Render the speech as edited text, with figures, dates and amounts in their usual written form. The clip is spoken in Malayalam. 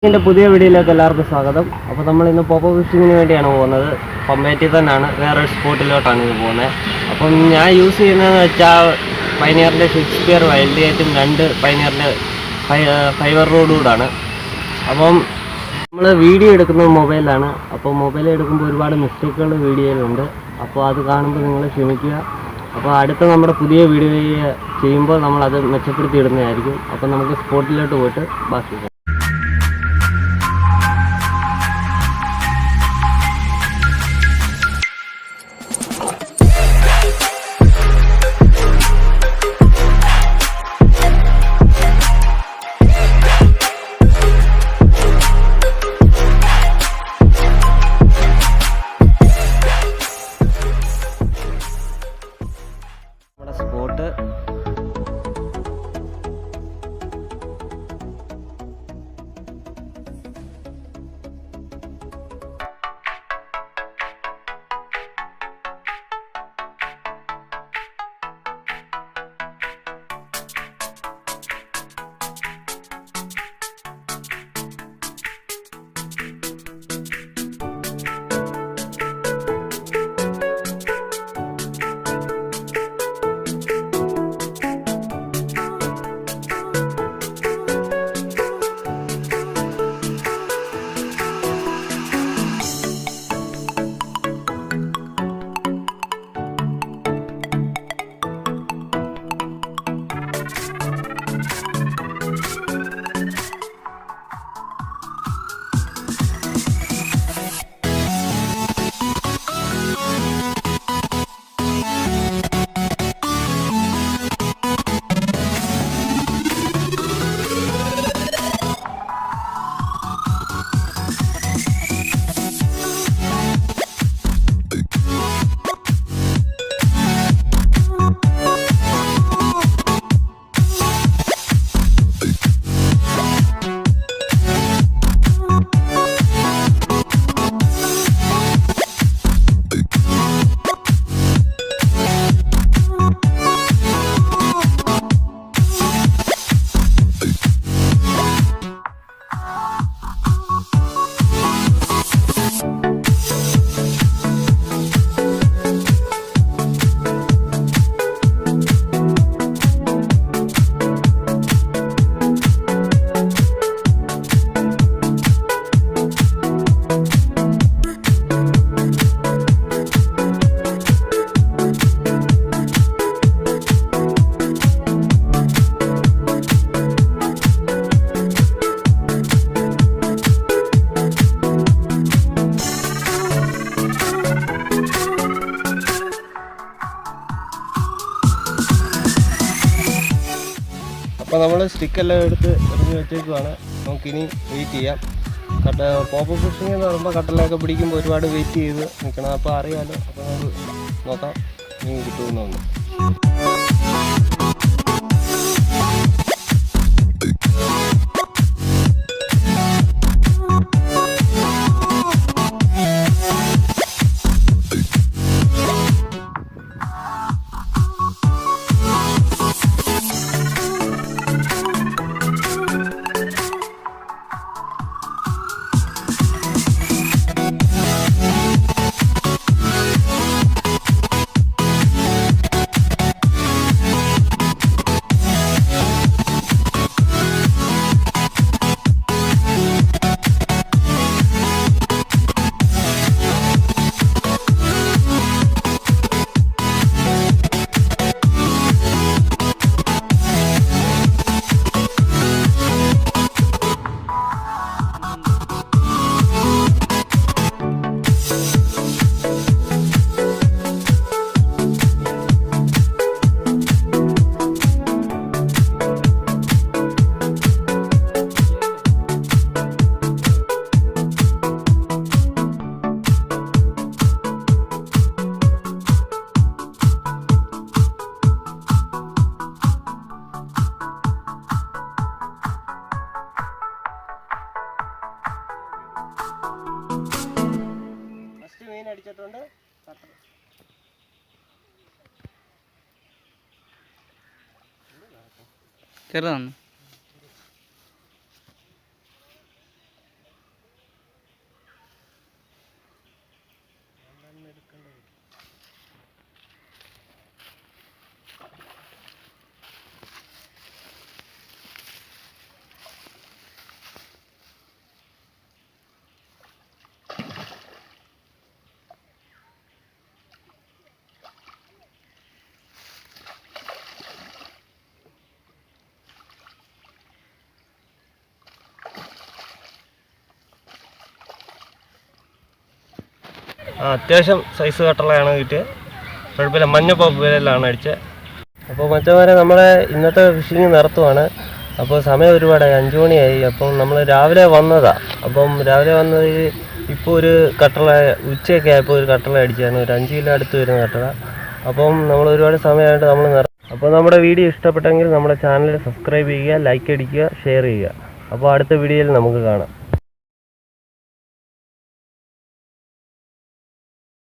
എൻ്റെ പുതിയ വീഡിയോയിലേക്ക് എല്ലാവർക്കും സ്വാഗതം. അപ്പോൾ നമ്മൾ ഇന്ന് പോപ്പോ ഫിഷിങ്ങിന് വേണ്ടിയാണ് പോകുന്നത്. പമ്പേറ്റി തന്നെയാണ്, വേറൊരു സ്പോട്ടിലോട്ടാണ് ഇത് പോകുന്നത്. അപ്പം ഞാൻ യൂസ് ചെയ്യുന്നതെന്ന് വെച്ചാൽ പൈനിയറിൻ്റെ ഷേക്സ്പിയർ വൈൽഡ് ആയിട്ടും 2 പൈനിയറിൻ്റെ ഫൈബർ റോഡൂടാണ്. അപ്പം നമ്മൾ വീഡിയോ എടുക്കുന്നത് മൊബൈലാണ്. അപ്പോൾ മൊബൈൽ എടുക്കുമ്പോൾ ഒരുപാട് മിസ്റ്റേക്കുകൾ വീഡിയോയിലുണ്ട്. അപ്പോൾ അത് കാണുമ്പോൾ നിങ്ങൾ ക്ഷമിക്കുക. അപ്പോൾ അടുത്ത നമ്മുടെ പുതിയ വീഡിയോ ചെയ്യുമ്പോൾ നമ്മളത് മെച്ചപ്പെടുത്തി ഇടുന്നതായിരിക്കും. അപ്പോൾ നമുക്ക് സ്പോട്ടിലോട്ട് പോയിട്ട് ബാക്കി സ്പോട്ട്. അപ്പോൾ നമ്മൾ സ്റ്റിക്കെല്ലാം എടുത്ത് എറിഞ്ഞ് വെച്ചേക്കുവാണ്. നമുക്കിനി വെയിറ്റ് ചെയ്യാം. പോപ്പോ ഫിഷിംഗ് എന്ന് പറയുമ്പോൾ കട്ടലൊക്കെ പിടിക്കുമ്പോൾ ഒരുപാട് വെയിറ്റ് ചെയ്ത് നിൽക്കണം. അപ്പോൾ അറിയാമല്ലോ. അപ്പോൾ നമുക്ക് നോക്കാം മീൻ കിട്ടുമെന്നൊന്ന്. അടിച്ചിട്ടുണ്ട്. ചെറുതാണ്. അത്യാവശ്യം സൈസ് കട്ടളയാണ് കിട്ടിയത്. കുഴപ്പമില്ല, മഞ്ഞ പോപ്പയിലാണ് അടിച്ചത്. അപ്പോൾ മച്ചന്മാരെ നമ്മളെ ഇന്നത്തെ ഫിഷിങ് നിർത്തുവാണ്. അപ്പോൾ സമയം ഒരുപാടായി, 5 മണിയായി. അപ്പം നമ്മൾ രാവിലെ വന്നതാണ്. അപ്പം രാവിലെ വന്നത് ഇപ്പോൾ ഒരു കട്ടള ഉച്ചയൊക്കെ ആയപ്പോൾ ഒരു കട്ടള അടിച്ചായിരുന്നു, ഒരു 5 കിലോ അടുത്ത് വരുന്ന കട്ടള. അപ്പം നമ്മൾ ഒരുപാട് സമയമായിട്ട് നമ്മൾ അപ്പോൾ നമ്മുടെ വീഡിയോ ഇഷ്ടപ്പെട്ടെങ്കിൽ നമ്മുടെ ചാനൽ സബ്സ്ക്രൈബ് ചെയ്യുക, ലൈക്ക് അടിക്കുക, ഷെയർ ചെയ്യുക. അപ്പോൾ അടുത്ത വീഡിയോയിൽ നമുക്ക് കാണാം.